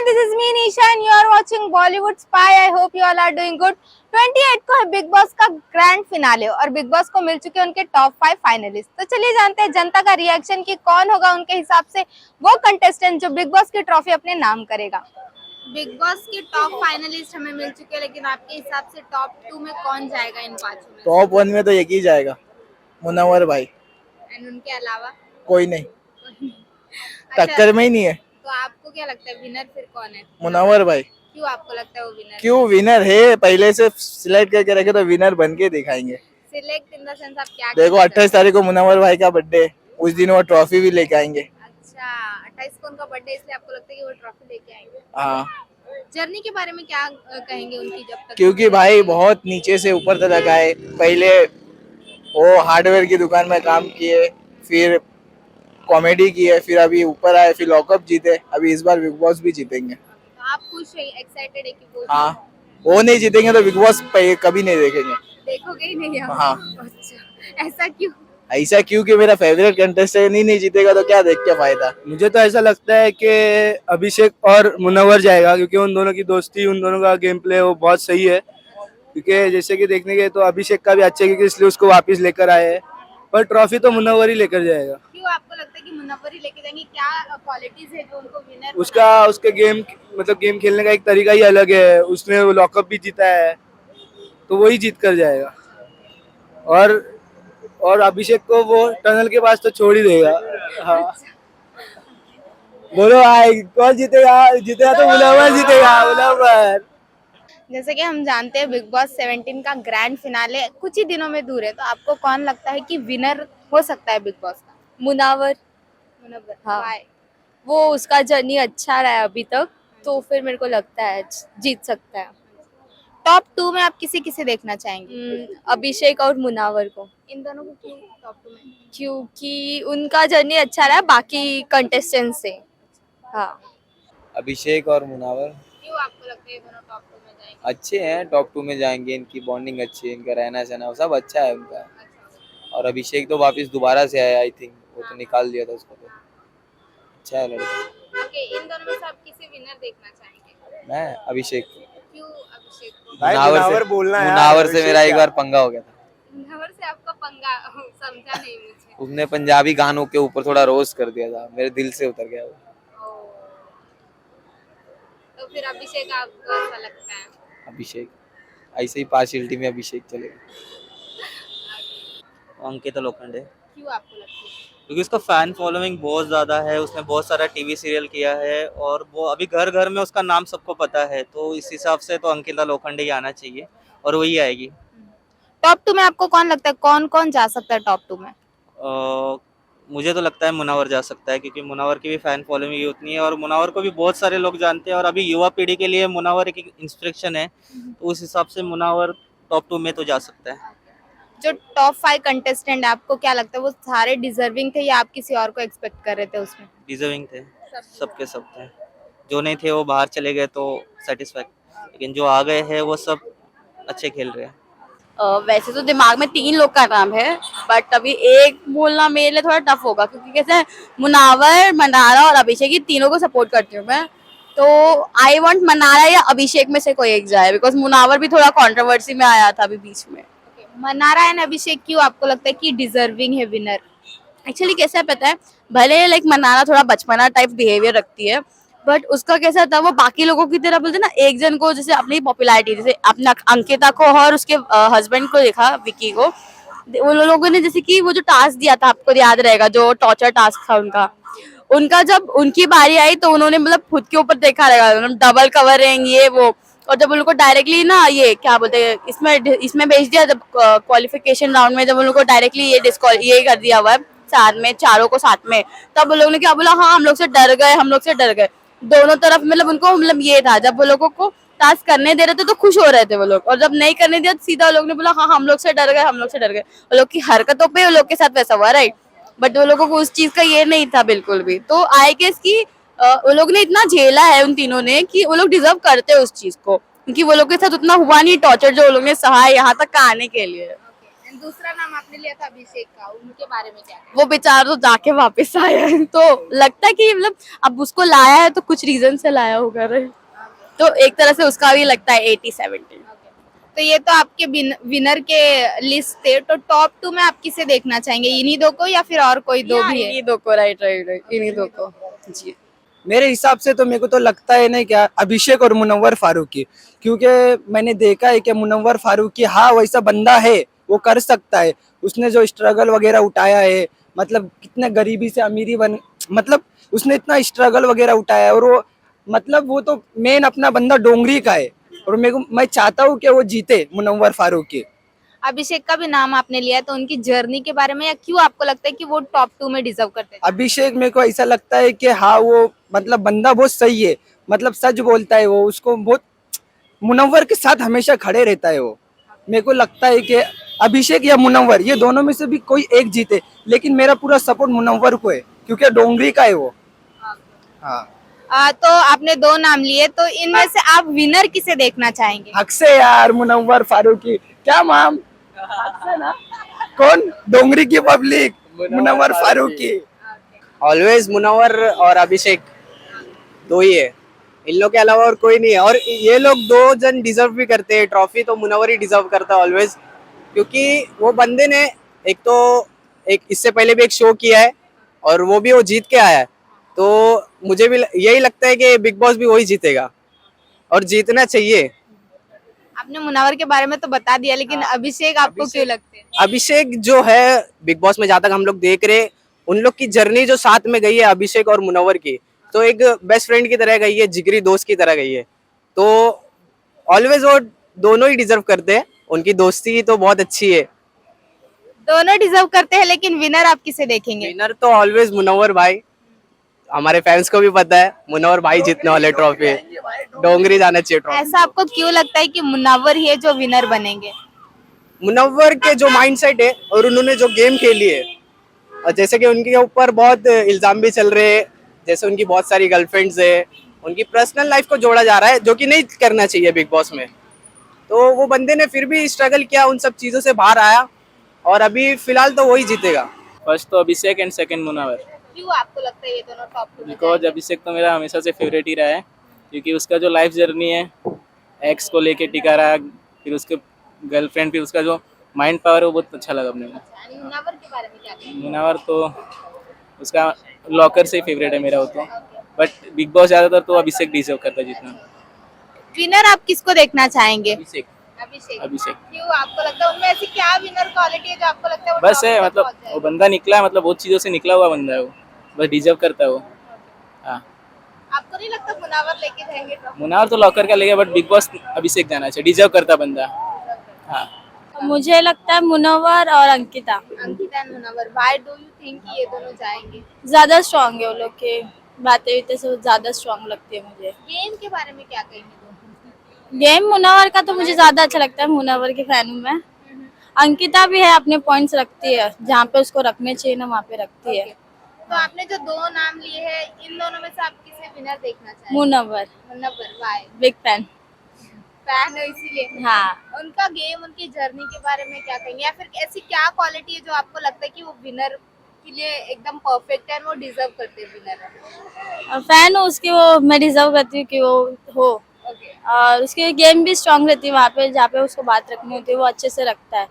this is me Nisha and you are watching Bollywood Spy. I hope you all are doing good. 28 को है big boss का grand finale और big boss को मिल चुके हैं उनके टॉप 5 फाइनलिस्ट। तो चलिए जानते हैं जनता का रिएक्शन कि कौन होगा उनके हिसाब से वो कंटेस्टेंट जो बिग बॉस की ट्रॉफी अपने नाम करेगा। बिग बॉस के टॉप फाइनलिस्ट हमें मिल चुके हैं, लेकिन आपके हिसाब से टॉप 2 में कौन जाएगा इन पांचों में? टॉप 1 में तो एक ही जाएगा, मुनव्वर भाई। एंड उनके अलावा कोई नहीं, अच्छा, टक्कर में ही नहीं है। तो आपको क्या लगता है विनर फिर कौन है? मुनव्वर भाई। क्यों आपको लगता है वो विनर? क्यों विनर है, पहले से सिलेक्ट करके रखे तो विनर बन के दिखाएंगे। सिलेक्ट इन द सेंस आप क्या देखो 28 तारीख को मुनव्वर भाई का बर्थडे, उस दिन वो ट्रॉफी भी लेके आएंगे। अच्छा, 28 को उनका बर्थडे, इसलिए आपको लगता है कि वो ट्रॉफी लेके आएंगे? हाँ। जर्नी के बारे में क्या कहेंगे उनकी जब तक? क्योंकि भाई बहुत नीचे से ऊपर तक आए। पहले वो हार्डवेयर की दुकान में काम किए, फिर कॉमेडी किए, फिर अभी ऊपर आए, फिर लॉकअप जीते, अभी इस बार बिग बॉस भी जीतेंगे। तो आप खुश है, एक्साइटेड है कि वो? हाँ, वो नहीं जीतेंगे तो बिग बॉस कभी नहीं देखेंगे। देखोगे ही नहीं आप? हाँ। अच्छा, ऐसा क्यों? ऐसा क्यों कि मेरा फेवरेट कंटेस्टेंट ही नहीं जीतेगा तो क्या देख के फायदा। मुझे तो ऐसा लगता है कि अभिषेक और मुनव्वर जाएगा, क्योंकि उन दोनों की दोस्ती, उन दोनों का गेम प्ले वो बहुत सही है। क्योंकि जैसे कि देखने गए तो अभिषेक का भी अच्छा है, क्योंकि इसलिए उसको वापस लेकर आए हैं, पर ट्रॉफी तो मुनव्वर ही लेकर जाएगा। क्यों आपको लगता है कि मुनव्वर ही लेके जाएंगे? क्या क्वालिटीज है जो उनको विनर? उसके गेम मतलब गेम खेलने का एक तरीका ही अलग है, उसने वो लॉकअप भी जीता है, तो वही जीत कर जाएगा। और अभिषेक को वो टनल के पास तो छोड़ ही देगा। हाँ, बोलो भाई कौन जीतेगा? जीतेगा तो मुनव्वर जीतेगा, मुनव्वर। जैसे कि हम जानते हैं बिग बॉस 17 का ग्रैंड फिनाले कुछ ही दिनों में दूर है, तो आपको कौन लगता है कि विनर हो सकता है बिग बॉस का? मुनव्वर। मुनव्वर। हाँ। Why? वो उसका जर्नी अच्छा रहा है अभी तक, तो फिर मेरे को लगता है जीत सकता है। टॉप 2 में आप किसे किसे देखना चाहेंगे? अभिषेक और मुनव्वर को, इन दोनों को क्यों टॉप 2 में? क्योंकि उनका जर्नी अच्छा रहा है बाकी कंटेस्टेंट से। हाँ, अभिषेक और मुनव्वर क्यों आपको लगता है ये दोनों टॉप 2 में जाएंगे? अच्छे हैं, टॉप 2 में जाएंगे। इनकी बॉन्डिंग अच्छी है, इनका रहना सहना सब अच्छा है उनका। और अभिषेक तो वापस दोबारा से आया, आई थिंक वो तो निकाल दिया था उसको, तो अच्छा है लड़का। ओके, इन दोनों में से आप किसे विनर देखना चाहेंगे? मैं अभिषेक को। क्यों अभिषेक को? मुनव्वर से मेरा एक बार पंगा हो गया था। मुनव्वर से आपका पंगा? समझा नहीं मुझे। उसने पंजाबी गानों के ऊपर थोड़ा रोस्ट कर दिया था, मेरे दिल से उतर गया वो। तो फिर अभिषेक आपको ऐसा लगता है? अभिषेक ऐसे ही पार्शियलिटी में अभिषेक चलेगा। अंकिता लोखंडे, क्यों आपको लगता है? क्योंकि उसका फैन फॉलोइंग बहुत ज़्यादा है, उसने बहुत सारा टीवी सीरियल किया है और वो अभी घर घर में उसका नाम सबको पता है, तो इस हिसाब से तो अंकिता लोखंडे ही आना चाहिए और वही आएगी। टॉप 2 में आपको कौन लगता है, कौन कौन जा सकता है टॉप 2 में? मुझे तो लगता है मुनव्वर जा सकता है, क्योंकि मुनव्वर की भी फैन फॉलोइंग उतनी है और मुनव्वर को भी बहुत सारे लोग जानते हैं और अभी युवा पीढ़ी के लिए मुनव्वर एक इंस्पिरेशन है, तो उस हिसाब से मुनव्वर टॉप 2 में तो जा सकता है। जो टॉप 5 कंटेस्टेंट है आपको क्या लगता है वो सारे डिजर्विंग थे या आप किसी और को एक्सपेक्ट कर रहे थे उसमें? डिजर्विंग थे, सबके सब थे। जो नहीं थे वो बाहर चले गए तो सेटिस्फाइड, लेकिन जो आ गए हैं वो सब अच्छे खेल रहे हैं। वैसे तो दिमाग में 3 लोग का नाम है, बट अभी एक बोलना मेरे लिए थोड़ा टफ होगा, क्योंकि कैसे मुनव्वर, मनारा और अभिषेक, ये तीनों को सपोर्ट करती हूँ मैं, तो आई वांट मनारा या अभिषेक में से कोई एक जाए, बिकॉज मुनव्वर भी थोड़ा कंट्रोवर्सी में आया था अभी बीच में। मनारा एंड अभिषेक क्यों आपको लगता है कि डिजर्विंग है विनर? एक्चुअली कैसा है पता है, भले लाइक मनारा थोड़ा बचपना टाइप बिहेवियर रखती है, बट उसका कैसा था, वो बाकी लोगों की तरह बोलते ना, एक जन को जैसे अपनी पॉपुलैरिटी, जैसे अपना अंकिता को और उसके हस्बैंड को देखा, विकी को, वो लोगों ने जैसे कि वो जो टास्क दिया था, आपको याद रहेगा, जो टॉर्चर टास्क था उनका जब उनकी बारी आई तो उन्होंने मतलब खुद के ऊपर देखा रहेगा, डबल कवरिंग ये वो, और जब उनको डायरेक्टली ना ये क्या बोलते हैं इसमें भेज दिया, जब क्वालिफिकेशन राउंड में जब उनको डायरेक्टली ये कर दिया हुआ है साथ में, चारों को साथ में, तब वो लोगों ने क्या बोला, हाँ हम लोग से डर गए, दोनों तरफ, मतलब उनको मतलब ये था, जब वो लोगों को टास्क करने दे रहे थे तो खुश हो रहे थे वो लोग, और जब नहीं करने दिया तो सीधा वो लोग ने बोला हाँ हम लोग से डर गए। वो लोग की हरकतों पे वो लोग के साथ वैसा हुआ, राइट, बट वो लोगों को उस चीज का ये नहीं था बिल्कुल भी, तो आई गेस की वो लोग ने इतना झेला है उन तीनों ने कि वो लोग डिजर्व करते हैं उस चीज को, क्योंकि वो लोग के साथ उतना हुआ नहीं टॉर्चर जो वो लोग ने सहा यहाँ तक आने के लिए। And दूसरा नाम आपने लिया था अभिषेक का, उनके बारे में क्या? वो बेचारा तो जाके वापस आया है, तो लगता है कि मतलब अब उसको लाया है तो कुछ रीजन से लाया होगा रे। तो एक तरह से उसका भी लगता है 80-70। तो ये तो आपके विनर के लिस्ट थे, तो टॉप 2 में आप किसे देखना चाहेंगे, इन्हीं दो को या फिर और कोई दो भी है? इन्हीं दो को, राइट राइट राइट, इन्हीं दो को जी। मेरे हिसाब से तो मेरे को तो लगता है नहीं क्या, अभिषेक और मुनव्वर फारूकी, क्योंकि मैंने देखा है कि मुनव्वर फारूकी हाँ वैसा बंदा है, वो कर सकता है। उसने जो स्ट्रगल वगैरह उठाया है, मतलब कितने गरीबी से अमीरी बन, मतलब उसने इतना स्ट्रगल वगैरह उठाया है, और वो मतलब वो तो मेन अपना बंदा डोंगरी का है, और मैं चाहता हूँ कि वो जीते मुनव्वर फारूकी। अभिषेक का भी नाम आपने लिया है, तो उनकी जर्नी के बारे में या क्यों आपको लगता है कि वो टॉप 2 में डिजर्व करते हैं? अभिषेक मेरे को ऐसा लगता है कि हाँ वो मतलब बंदा बहुत सही है, मतलब सच बोलता है वो, उसको बहुत मुनव्वर के साथ हमेशा खड़े रहता है वो। मेरे को लगता है कि अभिषेक या मुनव्वर ये दोनों में से भी कोई एक जीते, लेकिन मेरा पूरा सपोर्ट मुनव्वर को है क्योंकि डोंगरी का है वो। हाँ, तो आपने 2 नाम लिए, तो इनमें से आप विनर किसे देखना चाहेंगे? हक से यार मुनव्वर फारूकी, क्या माम, हक से ना, कौन, डोंगरी की पब्लिक, मुनव्वर फारूकी। ऑलवेज मुनव्वर और अभिषेक दो ही है, इन लोग के अलावा और कोई नहीं है। और ये लोग 2 जन डिजर्व भी करते हैं ट्रॉफी, तो मुनव्वर ही डिजर्व करता है ऑलवेज, क्योंकि वो बंदे ने एक इससे पहले भी एक शो किया है और वो भी वो जीत के आया है। तो मुझे भी यही लगता है कि बिग बॉस भी वही जीतेगा और जीतना चाहिए। आपने मुनावर के बारे में तो बता दिया, लेकिन अभिषेक आपको क्यों लगते हैं? अभिषेक जो है बिग बॉस में, जहाँ तक हम लोग देख रहे, उन लोग की जर्नी जो साथ में गई है अभिषेक और मुनव्वर की, तो एक बेस्ट फ्रेंड की तरह गई है, जिगरी दोस्त की तरह गई है। तो ऑलवेज वो दोनों ही डिजर्व करते हैं, उनकी दोस्ती तो बहुत अच्छी है। दोनों डिजर्व करते हैं, लेकिन विनर आप किसे देखेंगे? विनर तो ऑलवेज मुनव्वर भाई, हमारे फैंस को भी पता है मुनव्वर भाई जीतने वाले ट्रॉफी, डोंगरी जाना चाहिए ट्रॉफी। ऐसा आपको क्यों लगता है कि मुनावर ही है जो विनर बनेंगे? मुनव्वर के जो माइंडसेट है और उन्होंने जो गेम खेली है, और जैसे कि उनके ऊपर बहुत इल्जाम भी चल रहे हैं, जैसे उनकी बहुत सारी गर्लफ्रेंड्स है, उनकी पर्सनल लाइफ को जोड़ा जा रहा है, जो कि नहीं करना चाहिए बिग बॉस में। तो वो बंदे ने फिर भी स्ट्रगल किया, उन सब चीज़ों से बाहर आया, और अभी फिलहाल तो वही जीतेगा। फर्स्ट तो अभिषेक एंड सेकंड मुनावर। क्यों आपको लगता है ये दोनों टॉप 2 में बिकॉज अभिषेक तो मेरा हमेशा से फेवरेट ही रहा है, क्योंकि उसका जो लाइफ जर्नी है, एक्स को लेके टिका रहा, फिर उसके गर्लफ्रेंड, फिर उसका जो माइंड पावर है वो बहुत अच्छा लगा अपने को। जाएंगे? मुनावर के बारे में क्या कहेंगे? मुनावर तो उसका लॉकर से ही फेवरेट है मेरा वो तो, बट बिग बॉस ज़्यादातर तो अभिषेक डिजर्व करता है जितना। विनर आप किसको देखना चाहेंगे? अभिषेक। अभिषेक। क्यों आपको लगता है उनमें ऐसी क्या विनर क्वालिटी है जो आपको लगता है वो बस top है, तक मतलब पहुंच वो जाएगा? बंदा निकला है, मतलब बहुत चीज़ों से निकला हुआ बंदा है वो, बस डिजर्व करता है वो। हाँ, आपको नहीं लगता मुनावर लेके जाएंगे ट्रॉफी? मुनावर तो लॉकर का लेगा, बट बिग बॉस अभिषेक जाना चाहिए, डिजर्व करता बंदा। हाँ, मुझे लगता है मुनव्वर और Ankita Ankita and Munawar, why do you think ये दोनों जाएंगे? ज्यादा स्ट्रांग है, वो लोग के बातें बीते से ज्यादा स्ट्रांग लगती है मुझे। गेम के बारे में क्या कहेंगे दोनों? गेम मुनव्वर का तो मुझे ज्यादा अच्छा लगता है, मुनव्वर के फैन हूँ मैं। अंकिता भी है, अपने पॉइंट्स रखती है, जहाँ पे उसको रखने चाहिए ना वहाँ पे रखती है। तो आपने जो 2 नाम लिए हैं, इन दोनों में से आप किसे विनर देखना चाहेंगे? Munawar Munawar, why? Big fan. Fan हो इसीलिए? हाँ, उनका गेम, उनकी जर्नी के बारे में क्या कहेंगे, या फिर ऐसी क्या क्वालिटी है जो आपको लगता है कि वो विनर के लिए एकदम परफेक्ट है और वो डिजर्व करते हैं विनर? और फैन हूँ उसकी, वो मैं डिजर्व करती हूँ कि वो हो। ओके। और उसकी गेम भी स्ट्रांग रहती है, वहाँ पे जहाँ पे उसको बात रखनी होती है वो अच्छे से रखता है,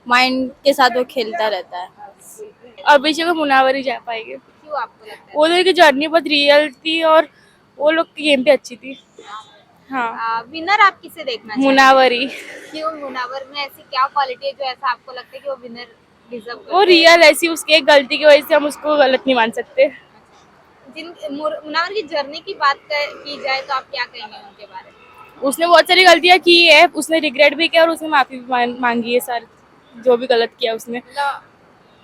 माइंड के साथ वो खेलता रहता है। अभिषेक और मुनावर ही जा पाएंगे। क्यों आपको लगता है? वो लोग की जर्नी बहुत रियल थी और वो लोग की गेम भी अच्छी थी। हाँ, विनर आप किसे देखना चाहेंगे? मुनावर ही। क्यों मुनावर में ऐसी क्या क्वालिटी है जो ऐसा आपको लगता है कि वो विनर डिजर्व करते वो रियल ऐसी, उसकी एक गलती की वजह से हम उसको गलत नहीं मान सकते। मुनावर की जर्नी की बात की जाए तो आप क्या कहेंगे उनके बारे में? उसने बहुत सारी गलतियाँ की है, उसने रिग्रेट भी किया और उसने माफी भी मांगी है, सर जो भी गलत किया उसने। मतलब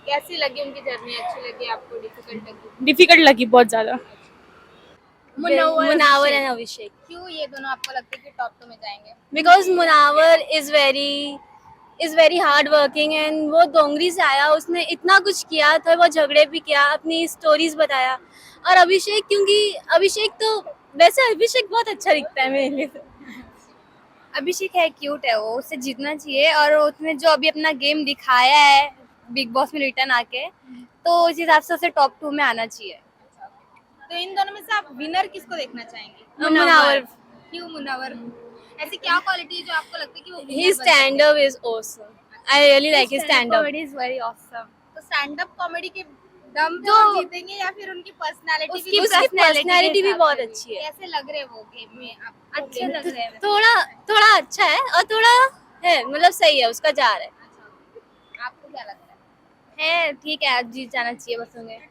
कैसी लगी उनकी जर्नी? अच्छी लगी आपको, डिफिकल्ट लगी? डिफिकल्ट लगी बहुत ज्यादा। मुनव्वर एंड अभिषेक, क्यों ये दोनों आपको लगता है कि टॉप 2 में जाएंगे? Because Munawar is very hard working and वो डोंगरी से आया, उसने इतना कुछ किया, तो वो झगड़े भी किया, अपनी स्टोरीज बताया। और अभिषेक, क्योंकि अभिषेक तो वैसे अभिषेक बहुत अच्छा दिखता है मेरे लिए। अभिषेक है, क्यूट है, वो उससे जीतना चाहिए और उसने जो अभी अपना गेम दिखाया है बिग बॉस में रिटर्न आके, तो उस हिसाब से उसे टॉप 2 में आना चाहिए। तो इन दोनों में से आप विनर किसको देखना चाहेंगे? मुनावर। क्यों मुनावर? ऐसी क्या क्वालिटी है जो आपको लगता है कि वो winner His बन सकते हैं? stand-up is awesome. I really like his stand-up. comedy is very awesome. तो स्टैंड अप कॉमेडी के दम पे जो- वो जीतेंगे या फिर उनकी पर्सनालिटी उसकी personality भी बहुत अच्छी है। कैसे लग रहे हैं वो गेम में? आपको अच्छे लग रहे हैं? थोड़ा अच्छा है और थोड़ा है, मतलब सही है, उसका जा रहा है। आपको क्या लगता ठीक है, आज जीत जाना चाहिए बस उन्हें। है?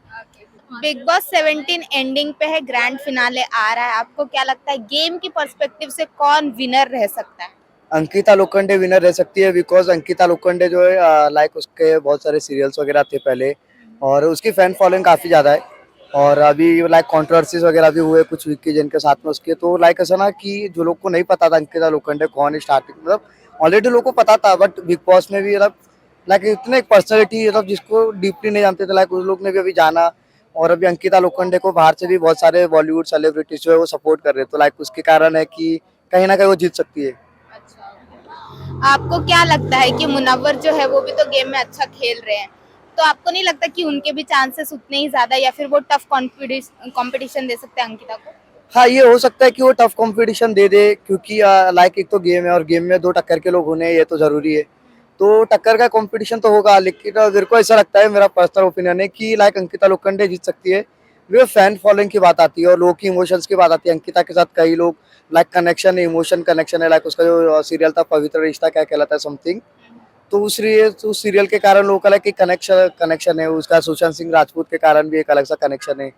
बिग बॉस 17 एंडिंग पे है, ग्रैंड फिनाले आ रहा है, आपको क्या लगता है गेम की पर्सपेक्टिव से कौन विनर रह सकता है? अंकिता लोखंडे विनर रह सकती है, बिकॉज अंकिता लोखंडे जो है लाइक उसके बहुत सारे सीरियल्स वगैरह थे पहले और उसकी फैन फॉलोइंग काफ़ी ज़्यादा है और अभी लाइक कंट्रोवर्सीज वगैरह भी हुए कुछ विक्की जैन के साथ में उसके, तो लाइक ऐसा ना कि जो लोग को नहीं पता था अंकिता लोखंडे कौन है स्टार्टिंग, मतलब ऑलरेडी लोगों को पता था बट बिग बॉस में भी मतलब लाइक इतने एक पर्सनैलिटी मतलब जिसको डीपली नहीं जानते थे, लाइक उस लोग ने भी अभी जाना और अभी अंकिता लोखंडे को बाहर से भी बहुत सारे बॉलीवुड सेलिब्रिटीज जो है वो सपोर्ट कर रहे हैं, तो लाइक उसके कारण है कि कहीं ना कहीं वो जीत सकती है। आपको क्या लगता है कि मुनव्वर जो है वो भी तो गेम में अच्छा खेल रहे हैं, तो आपको नहीं लगता कि उनके भी चांसेस उतने ही ज्यादा या फिर वो टफ कंपटीशन दे सकते हैं अंकिता को? हाँ, ये हो सकता है कि वो टफ कंपटीशन दे दे क्योंकि लाइक एक तो गेम है और गेम में दो टक्कर के लोग होने हैं, ये तो जरूरी है, तो टक्कर का कंपटीशन तो होगा, लेकिन मेरे को ऐसा लगता है, मेरा पर्सनल ओपिनियन है कि लाइक अंकिता लोखंडे जीत सकती है। वो फैन फॉलोइंग की बात आती है और लोगों की इमोशंस की बात आती है, अंकिता के साथ कई लोग लाइक कनेक्शन है, इमोशन कनेक्शन है, लाइक उसका जो सीरियल था पवित्र रिश्ता क्या कहलाता है समथिंग, तो उस सीरियल के कारण लोगों का लाइक एक कनेक्शन है, उसका सुशांत सिंह राजपूत के कारण भी एक अलग सा कनेक्शन है,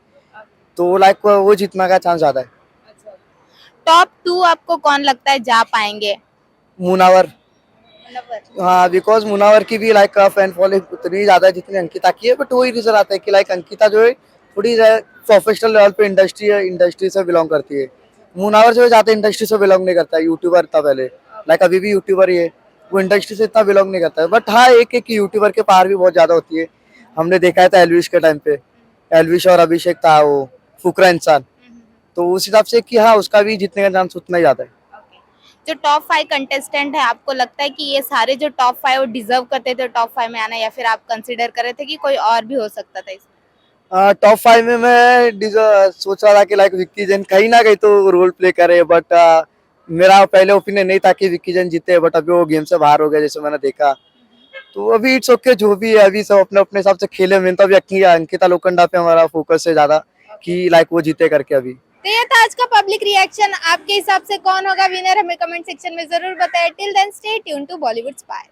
तो लाइक वो जीतने का चांस ज्यादा है। टॉप 2 आपको कौन लगता है जा पाएंगे? मुनावर, मुनव्वर। हाँ, बिकॉज मुनावर की भी लाइक फैन फॉलोइंग उतनी ज्यादा है जितनी अंकिता की है, बट वही रीजन आता है कि लाइक अंकिता जो है थोड़ी प्रोफेशनल लेवल पे इंडस्ट्री से बिलोंग करती है, मुनावर जो है ज्यादा इंडस्ट्री से बिलोंग नहीं करता है, यूट्यूबर था पहले, लाइक अभी भी यूट्यूबर ही है, वो इंडस्ट्री से इतना बिलोंग नहीं करता है, बट हाँ एक एक यूट्यूबर के पार भी बहुत ज्यादा होती है, हमने देखा था एलविश के टाइम पे, एलविश और अभिषेक था वो फुकरा इंसान, तो उस हिसाब से कि हाँ उसका भी जीतने का चांस उतना ही ज्यादा है। जो टॉप 5 कंटेस्टेंट है, आपको लगता है कि ये सारे जो टॉप 5 वो डिजर्व करते थे टॉप 5 में आना, या फिर आप कंसीडर कर रहे थे कि कोई और भी हो सकता था इसमें? टॉप 5 में मैं सोच रहा था कि लाइक विक्की जैन कहीं ना कहीं तो रोल प्ले करे, बट मेरा पहले ओपिनियन नहीं था कि विक्की जैन जीते, बट अभी वो गेम से बाहर हो गया जैसे मैंने देखा, तो अभी इट्स ओके जो भी है, अभी सब अपने अपने हिसाब से खेले, मैंने तो अभी अंकिता लोखंडा पे हमारा फोकस है ज्यादा कि लाइक वो जीते करके अभी। तो ये था आज का पब्लिक रिएक्शन, आपके हिसाब से कौन होगा विनर, हमें कमेंट सेक्शन में जरूर बताएं। Till then stay tuned to Bollywood spy.